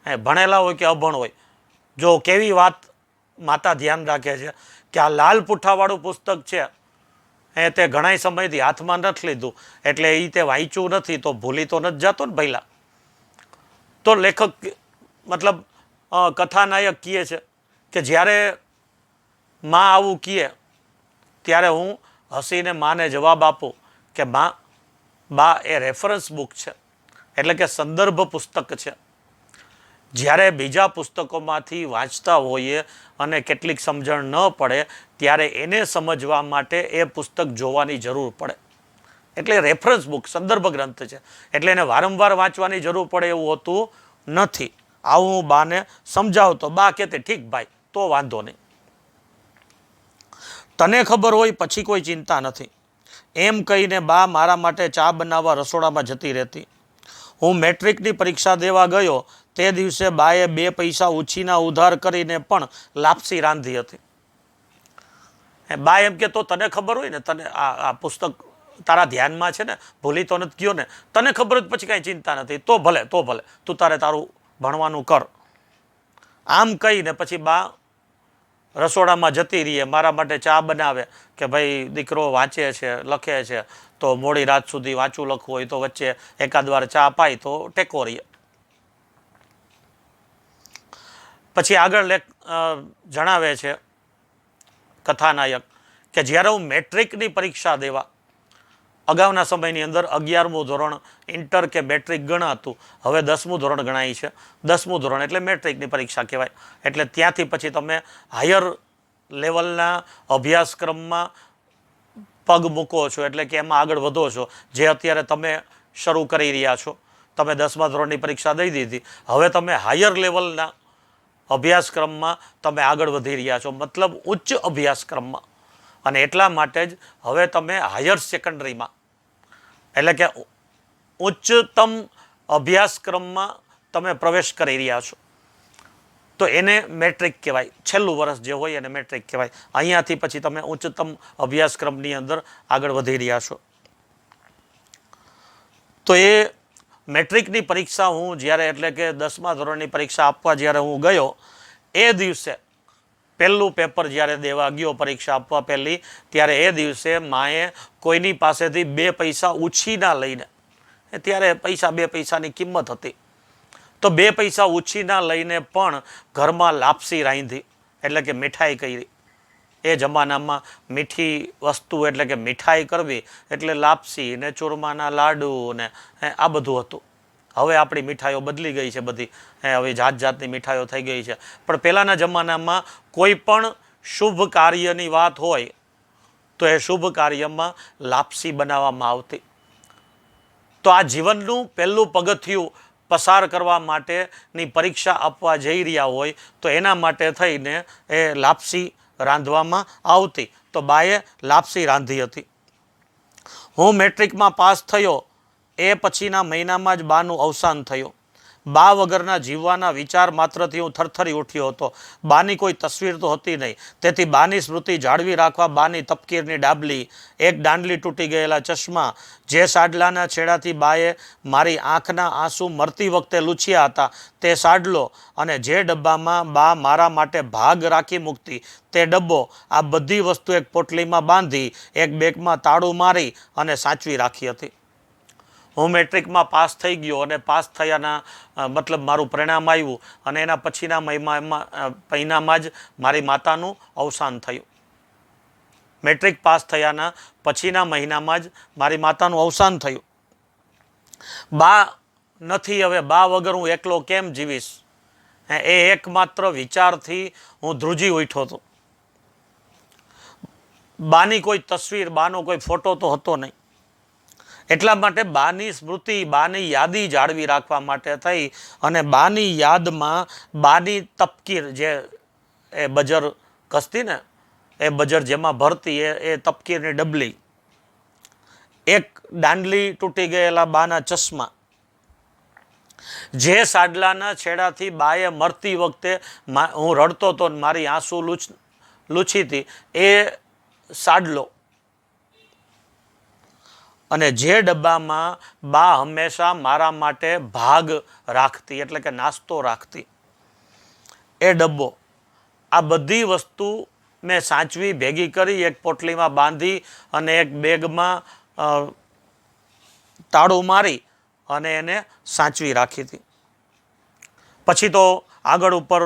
ભણેલા હોય કે અભણ હોય, જો કેવી વાત માતા ધ્યાન રાખે છે કે આ લાલ પુઠ્ઠાવાળું પુસ્તક છે તે ઘણા સમયથી હાથમાં નથી લીધું એટલે એ તે વાંચ્યું નથી તો ભૂલી તો નથી જતો ને પહેલાં. તો લેખક મતલબ કથાનાયક કહે છે કે જ્યારે માં આવું કહે ત્યારે હું હસીને માને જવાબ આપું કે બા એ રેફરન્સ બુક છે, એટલે કે સંદર્ભ પુસ્તક છે. જ્યારે બીજા પુસ્તકોમાંથી વાંચતા હોઈએ અને કેટલીક સમજણ ન પડે ત્યારે એને સમજવા માટે એ પુસ્તક જોવાની જરૂર પડે. એટલે રેફરન્સ બુક, સંદર્ભ ગ્રંથ છે, એટલે એને વારંવાર વાંચવાની જરૂર પડે એવું હોતું નથી. આવું હું બાને સમજાવતો. બા કહેતે ઠીક ભાઈ, તો વાંધો નહીં, તને ખબર હોય પછી કોઈ ચિંતા નથી, એમ કહીને બા મારા માટે ચા બનાવવા રસોડામાં જતી રહેતી. હું મેટ્રિકની પરીક્ષા દેવા ગયો તે દિવસે બાએ 2 પૈસા ઉછીના ઉધાર કરીને પણ લાપસી રાંધી હતી. બા એમ કે તો તને ખબર હોય ને, તને આ પુસ્તક તારા ધ્યાનમાં છે ને, ભૂલી તો નથી ગયો ને, તને ખબર જ પછી કાંઈ ચિંતા નથી, તો ભલે તું તારું ભણવાનું કર. આમ કહીને પછી બા રસોડામાં જતી રહીએ, મારા માટે ચા બનાવે કે ભાઈ દીકરો વાંચે છે, લખે છે, તો મોડી રાત સુધી વાંચવું લખવું હોય તો વચ્ચે એકાદ વાર ચા પાય તો ટેકો રહીએ. પછી આગળ જણાવે છે કથાનાયક કે જ્યારે હું મેટ્રિકની પરીક્ષા દેવા, અગાઉના સમયની અંદર 11મું ધોરણ ઇન્ટર કે મેટ્રિક ગણાતું, હવે 10મું ધોરણ ગણાય છે. 10મું ધોરણ એટલે મેટ્રિકની પરીક્ષા કહેવાય. એટલે ત્યાંથી પછી તમે હાયર લેવલના અભ્યાસક્રમમાં પગ મૂકો છો, એટલે કે એમાં આગળ વધો છો. જે અત્યારે તમે શરૂ કરી રહ્યા છો, તમે 10મા ધોરણની પરીક્ષા દઈ દીધી, હવે તમે હાયર લેવલના અભ્યાસક્રમમાં તમે આગળ વધી રહ્યા છો, મતલબ ઉચ્ચ અભ્યાસક્રમમાં. અને એટલા માટે જ હવે તમે હાયર સેકન્ડરીમાં, એટલે કે ઉચ્ચતમ અભ્યાસક્રમમાં તમે પ્રવેશ કરી રહ્યા છો, તો એને મેટ્રિક કહેવાય. છેલ્લું વર્ષ જે હોય એને મેટ્રિક કહેવાય. અહીંયાથી પછી તમે ઉચ્ચતમ અભ્યાસક્રમની અંદર આગળ વધી રહ્યા છો. તો એ મેટ્રિકની પરીક્ષા હું જ્યારે, એટલે કે 10મા ધોરણની પરીક્ષા આપવા જ્યારે હું ગયો, એ દિવસે પહેલું પેપર જ્યારે દેવા ગયો, પરીક્ષા આપવા પહેલી, ત્યારે એ દિવસે માએ કોઈની પાસેથી 2 પૈસા ઉછીના લઈને, ત્યારે 2 પૈસાની કિંમત હતી, તો 2 પૈસા ઉછીના લઈને પણ ઘરમાં લાપસી રાંધી, એટલે કે મીઠાઈ કરી. એ જમાનામાં મીઠી વસ્તુ એટલે કે મીઠાઈ કરવી એટલે લાપસી ને ચૂરમાના લાડુ ને આ બધું હતું. હવે આપણી મીઠાઈઓ બદલી ગઈ છે બધી, હવે જાતની મીઠાઈઓ થઈ ગઈ છે. પણ પહેલાંના જમાનામાં કોઈ પણ શુભ કાર્યની વાત હોય તો એ શુભ કાર્યમાં લાપસી બનાવવામાં આવતી. તો આ જીવનનું પહેલું પગથિયું પસાર કરવા માટેની પરીક્ષા આપવા જઈ રહ્યા હોય તો એના માટે થઈને એ લાપસી રાંધવામાં આવતી. તો બાએ લાપસી રાંધી હતી. હું મેટ્રિકમાં પાસ થયો એ પછીના મહિનામાં જ બાનું અવસાન થયું. બા વગરના જીવવાના વિચાર માત્રથી હું થરથરી ઉઠ્યો હતો. બાની કોઈ તસવીર તો હતી નહીં, તેથી બાની સ્મૃતિ જાળવી રાખવા બાની તપકીરની ડાબલી, એક દાંડલી તૂટી ગયેલા ચશ્મા, જે સાડલાના છેડાથી બાએ મારી આંખના આંસુ મરતી વખતે લૂછ્યા હતા તે સાડલો, અને જે ડબ્બામાં બા મારા માટે ભાગ રાખી મૂકતી તે ડબ્બો, આ બધી વસ્તુ એક પોટલીમાં બાંધી એક બેગમાં તાળું મારી અને સાચવી રાખી હતી. હું મેટ્રિકમાં પાસ થઈ ગયો અને પાસ થયાના મતલબ મારું પરિણામ આવ્યું અને એના પછીના મહિનામાં જ મારી માતાનું અવસાન થયું. મેટ્રિક પાસ થયાના પછીના મહિનામાં જ મારી માતાનું અવસાન થયું. બા નથી, હવે બા વગર હું એકલો કેમ જીવીશ? એ એકમાત્ર વિચારથી હું ધ્રુજી ઉઠ્યો હતો. બાની કોઈ તસવીર, બાનો કોઈ ફોટો તો હતો નહીં. એટલા માટે બાની સ્મૃતિ, બાની યાદી જાળવી રાખવા માટે થઈ અને બાની યાદમાં બાની તપકીર, જે એ બજર કસતી ને, એ બજર જેમાં ભરતી, એ તપકીરની ડબલી, એક દાંડલી તૂટી ગયેલા બાના ચશ્મા, જે સાડલાના છેડાથી બાએ મરતી વખતે હું રડતો હતો, મારી આંસુ લૂછી હતી, એ સાડલો, અને જે ડબ્બામાં બા હંમેશા મારા માટે ભાગ રાખતી, એટલે કે નાસ્તો રાખતી, એ ડબ્બો, આ બધી વસ્તુ મેં સાચવી, ભેગી કરી, એક પોટલીમાં બાંધી અને એક બેગમાં તાળું મારી અને એને સાચવી રાખી હતી. પછી તો આગળ ઉપર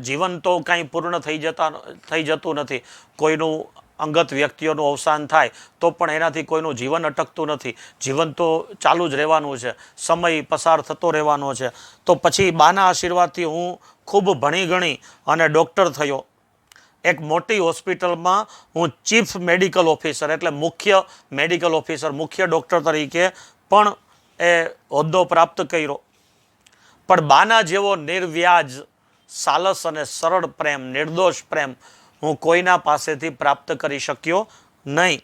જીવન તો કાંઈ પૂર્ણ થઈ જતું નથી. કોઈનું અંગત વ્યક્તિઓનું અવસાન થાય તો પણ એનાથી કોઈનું જીવન અટકતું નથી. જીવન તો ચાલુ જ રહેવાનું છે, સમય પસાર થતો રહેવાનો છે. તો પછી બાના આશીર્વાદથી હું ખૂબ ભણી ગણી અને ડૉક્ટર થયો. એક મોટી હોસ્પિટલમાં હું ચીફ મેડિકલ ઓફિસર, એટલે મુખ્ય મેડિકલ ઓફિસર, મુખ્ય ડૉક્ટર તરીકે પણ એ હોદ્દો પ્રાપ્ત કર્યો. પણ બાના જેવો નિર્વ્યાજ, સાલસ અને સરળ પ્રેમ, નિર્દોષ પ્રેમ હું કોઈના પાસેથી પ્રાપ્ત કરી શક્યો નહીં.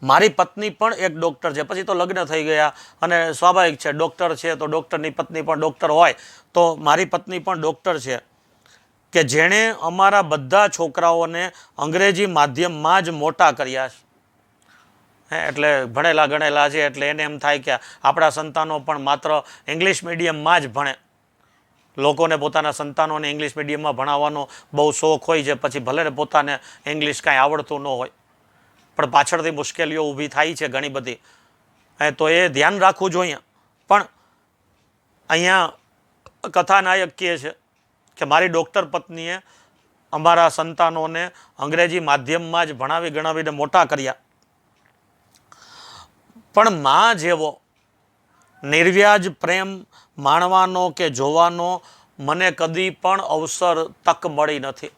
મારી પત્ની પણ એક ડૉક્ટર છે. પછી તો લગ્ન થઈ ગયા અને સ્વાભાવિક છે, ડૉક્ટર છે તો ડૉક્ટરની પત્ની પણ ડૉક્ટર હોય. તો મારી પત્ની પણ ડૉક્ટર છે કે જેણે અમારા બધા છોકરાઓને અંગ્રેજી માધ્યમમાં જ મોટા કર્યા છે. એટલે ભણેલા ગણેલા છે એટલે એને એમ થાય કે આપણા સંતાનો પણ માત્ર ઇંગ્લિશ મીડિયમમાં જ ભણે. લોકોને પોતાના સંતાનોને ઇંગ્લિશ મીડિયમમાં ભણાવવાનો બહુ શોખ હોય છે, પછી ભલે ને પોતાને ઇંગ્લિશ કાંઈ આવડતું ન હોય, પણ પાછળથી મુશ્કેલીઓ ઊભી થાય છે ઘણી બધી. તો એ ધ્યાન રાખવું જોઈએ. પણ અહીંયા કથાનાયક કહે છે કે મારી ડૉક્ટર પત્નીએ અમારા સંતાનોને અંગ્રેજી માધ્યમમાં જ ભણાવી ગણાવીને મોટા કર્યા. પણ માં જેવો નિર્વ્યાજ પ્રેમ માણવાનો કે જોવાનો મને કદી પણ અવસર, તક મળી નથી.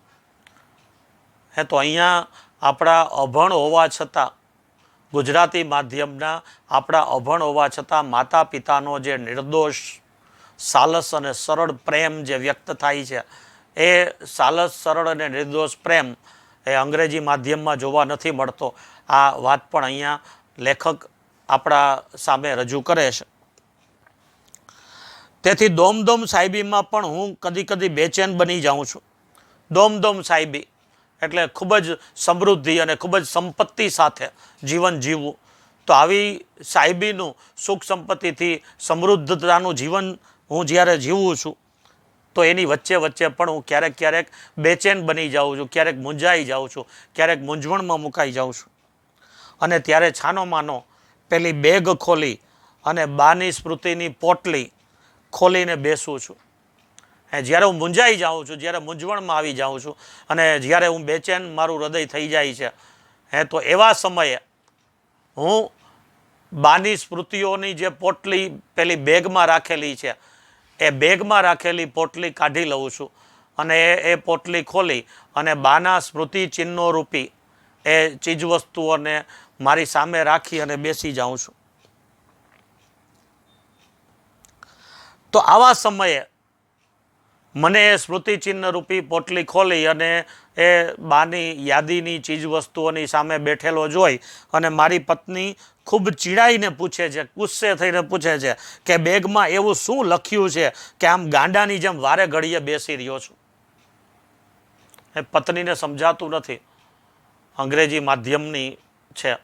તો અહીંયા આપણા અભણ હોવા છતાં, ગુજરાતી માધ્યમના આપણા અભણ હોવા છતાં માતા પિતાનો જે નિર્દોષ, સાલસ અને સરળ પ્રેમ જે વ્યક્ત થાય છે, એ સાલસ, સરળ અને નિર્દોષ પ્રેમ એ અંગ્રેજી માધ્યમમાં જોવા નથી મળતો. આ વાત પણ અહીંયા લેખક આપણા સામે રજૂ કરે છે. તેથી દોમદોમ સાહેબીમાં પણ હું કદી કદી બેચેન બની જાઉં છું. દોમદોમ સાહેબી એટલે ખૂબ જ સમૃદ્ધિ અને ખૂબ જ સંપત્તિ સાથે જીવન જીવવું. તો આવી સાહેબીનું, સુખ સંપત્તિથી સમૃદ્ધતાનું જીવન હું જ્યારે જીવું છું તો એની વચ્ચે વચ્ચે પણ હું ક્યારેક ક્યારેક બેચેન બની જાઉં છું, ક્યારેક મૂંઝાઈ જાઉં છું, ક્યારેક મૂંઝવણમાં મુકાઈ જાઉં છું. અને ત્યારે છાનો માનો પેલી બેગ ખોલી અને બાની સ્મૃતિની પોટલી ખોલીને બેસું છું. જ્યારે હું મૂંઝાઈ જાઉં છું, જ્યારે મૂંઝવણમાં આવી જાઉં છું અને જ્યારે હું બેચેન, મારું હૃદય થઈ જાય છે, તો એવા સમયે હું બાની સ્મૃતિઓની જે પોટલી પેલી બેગમાં રાખેલી છે, એ બેગમાં રાખેલી પોટલી કાઢી લઉં છું અને એ પોટલી ખોલી અને બાના સ્મૃતિ ચિહ્નો રૂપી એ ચીજવસ્તુઓને મારી સામે રાખી અને બેસી જાઉં છું. તો આવા સમયે મને એ સ્મૃતિચિહ્ન રૂપી પોટલી ખોલી અને એ બાની યાદીની ચીજવસ્તુઓની સામે બેઠેલો જોઈ અને મારી પત્ની ખૂબ ચીડાઈને પૂછે છે, ગુસ્સે થઈને પૂછે છે કે બેગમાં એવું શું લખ્યું છે કે આમ ગાંડાની જેમ વારે ઘડીએ બેસી રહ્યો છું? એ પત્નીને સમજાતું નથી, અંગ્રેજી માધ્યમની છે,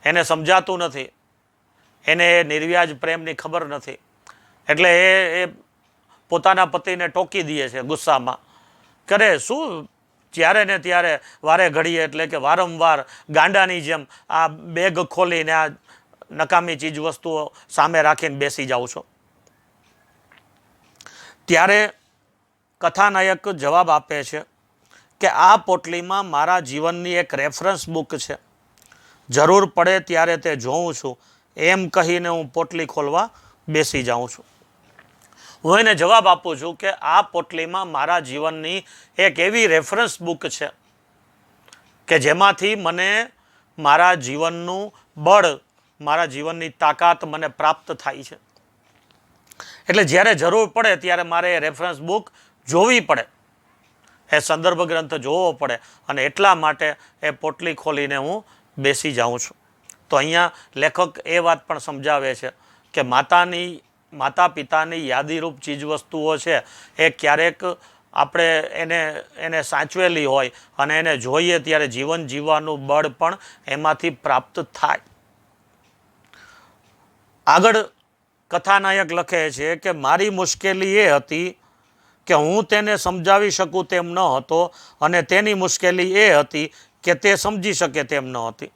એને સમજાતું નથી, એને નિર્વ્યાજ પ્રેમની ખબર નથી. એટલે એ પોતાના પતિને ટોકી દે છે ગુસ્સામાં. કરે શું જ્યારે ને ત્યારે વારે ઘડીએ, એટલે કે વારંવાર ગાંડાની જેમ આ બેગ ખોલીને આ નકામી ચીજ વસ્તુઓ સામે રાખીને બેસી જાઓ છો. ત્યારે કથાનાયક જવાબ આપે છે કે આ પોટલીમાં મારા જીવનની એક રેફરન્સ બુક છે, જરૂર પડે ત્યારે તે જોઉં છું. એમ કહીને હું પોટલી ખોલવા બેસી જાઉં છું. હું એને જવાબ આપું છું કે આ પોટલીમાં મારા જીવનની એક એવી રેફરન્સ બુક છે કે જેમાંથી મને મારા જીવનનું બળ, મારા જીવનની તાકાત મને પ્રાપ્ત થાય છે. એટલે જ્યારે જરૂર પડે ત્યારે મારે એ રેફરન્સ બુક જોવી પડે, એ સંદર્ભ ગ્રંથ જોવો પડે, અને એટલા માટે એ પોટલી ખોલીને હું બેસી જાઉં છું. તો અહીંયા લેખક એ વાત પણ સમજાવે છે કે માતા પિતાની યાદીરૂપ ચીજવસ્તુઓ છે એ ક્યારેક આપણે એને સાચવેલી હોય અને એને જોઈએ ત્યારે જીવન જીવવાનું બળ પણ એમાંથી પ્રાપ્ત થાય. આગળ કથાનાયક લખે છે કે મારી મુશ્કેલી એ હતી કે હું તેને સમજાવી શકું તેમ ન હતો, અને તેની મુશ્કેલી એ હતી કે તે સમજી શકે તેમ ન હતી.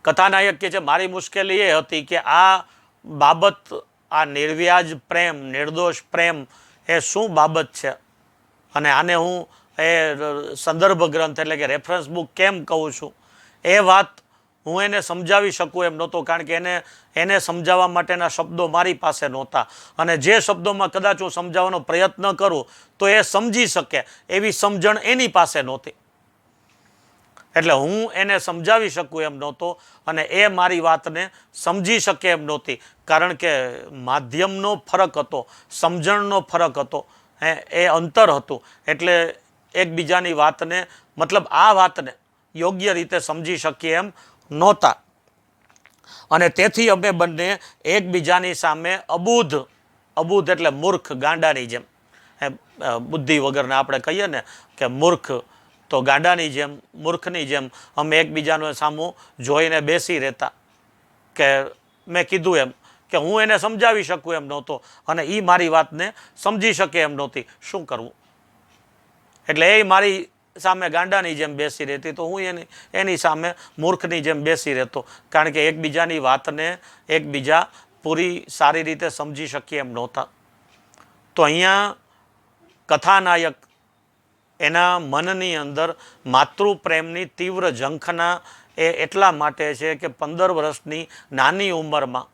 કથાનાયક કહે છે મારી મુશ્કેલી એ હતી કે આ બાબત, આ નિર્વ્યાજ પ્રેમ, નિર્દોષ પ્રેમ એ શું બાબત છે, અને આને હું એ સંદર્ભ ગ્રંથ એટલે કે રેફરન્સ બુક કેમ કહું છું, એ વાત હું એને સમજાવી શકું એમ નહોતો, કારણ કે એને સમજાવવા માટેના શબ્દો મારી પાસે નહોતા, અને જે શબ્દોમાં કદાચ હું સમજાવવાનો પ્રયત્ન કરું તો એ સમજી શકે એવી સમજણ એની પાસે નહોતી. એટલે હું એને સમજાવી શકું એમ નહોતો, અને એ મારી વાતને સમજી શકે એમ નહોતી, કારણ કે માધ્યમનો ફરક હતો, સમજણનો ફરક હતો, એ અંતર હતું. એટલે એકબીજાની વાતને, મતલબ આ વાતને યોગ્ય રીતે સમજી શકીએ એમ નહોતા, અને તેથી અમે બંને એકબીજાની સામે અબૂધ એટલે મૂર્ખ, ગાંડાની જેમ, બુદ્ધિ વગરને આપણે કહીએ ને કે મૂર્ખ, તો ગાંડાની જેમ, મૂર્ખની જેમ અમે એકબીજાનો સામું જોઈને બેસી રહેતા. કે મેં કીધું એમ કે હું એને સમજાવી શકું એમ નહોતો, અને એ મારી વાતને સમજી શકે એમ નહોતી. શું કરવું? એટલે એ મારી સામે ગાંડાની જેમ બેસી રહેતી, તો હું એની સામે મૂર્ખની જેમ બેસી રહેતો, કારણ કે એકબીજાની વાતને એકબીજા પૂરી સારી રીતે સમજી શકીએ એમ નહોતા. તો અહીંયા કથાનાયક એના મનની અંદર માતૃપ્રેમની તીવ્ર ઝંખના એ એટલા માટે છે કે 15 વર્ષની નાની ઉંમરમાં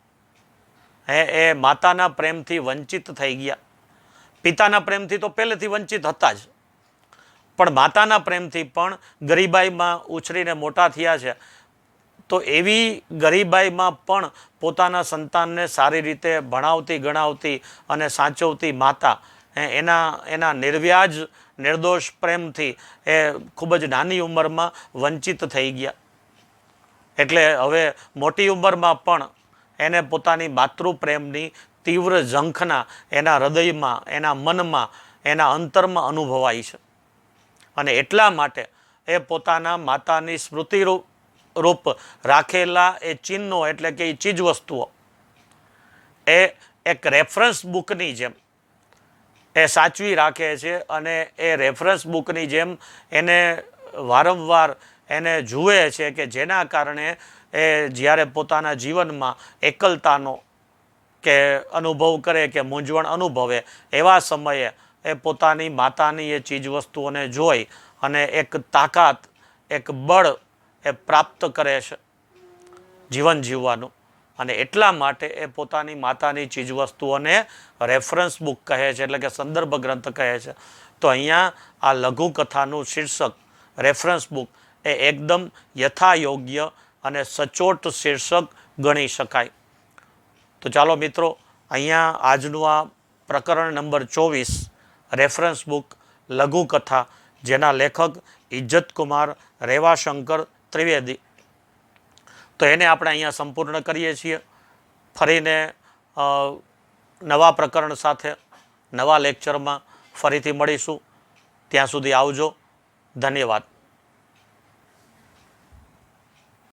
એ માતાના પ્રેમથી વંચિત થઈ ગયા. પિતાના પ્રેમથી તો પહેલેથી વંચિત હતા જ, પણ માતાના પ્રેમથી પણ ગરીબાઈમાં ઉછરીને મોટા થયા છે. તો એવી ગરીબાઈમાં પણ પોતાના સંતાનને સારી રીતે ભણાવતી, ગણાવતી અને સાચવતી માતા એના નિર્વ્યાજ, નિર્દોષ પ્રેમથી એ ખૂબ જ નાની ઉંમરમાં વંચિત થઈ ગયા. એટલે હવે મોટી ઉંમરમાં પણ એને પોતાની માતૃપ્રેમની તીવ્ર ઝંખના એના હૃદયમાં, એના મનમાં, એના અંતરમાં અનુભવાય છે, અને એટલા માટે એ પોતાના માતાની સ્મૃતિરૂપ રાખેલા એ ચિહ્નો એટલે કે એ ચીજવસ્તુઓ એ એક રેફરન્સ બુકની જેમ એ સાચવી રાખે છે, અને એ રેફરન્સ બુકની જેમ એને વારંવાર એને જુએ છે કે જેના કારણે એ જ્યારે પોતાના જીવનમાં એકલતાનો કે અનુભવ કરે કે મૂંઝવણ અનુભવે, એવા સમયે એ પોતાની માતાની એ ચીજવસ્તુઓને જોઈ અને એક તાકાત, એક બળ એ પ્રાપ્ત કરે છે જીવન જીવવાનું. અને એટલા માટે એ પોતાની માતાની ચીજવસ્તુઓને રેફરન્સ બુક કહે છે, એટલે કે સંદર્ભ ગ્રંથ કહે છે. તો અહીંયા આ લઘુકથાનું શીર્ષક રેફરન્સ બુક એ એકદમ યથાયોગ્ય અને સચોટ શીર્ષક ગણી શકાય. તો ચાલો મિત્રો, અહીંયા આજનું આ પ્રકરણ નંબર 24 રેફરન્સ બુક લઘુકથા, જેના લેખક ઇજ્જતકુમાર રેવાશંકર ત્રિવેદી, તો એને આપણે અહીંયા સંપૂર્ણ કરીએ છીએ. ફરીને નવા પ્રકરણ સાથે નવા લેક્ચરમાં ફરીથી મળીશું. ત્યાં સુધી આવજો. ધન્યવાદ.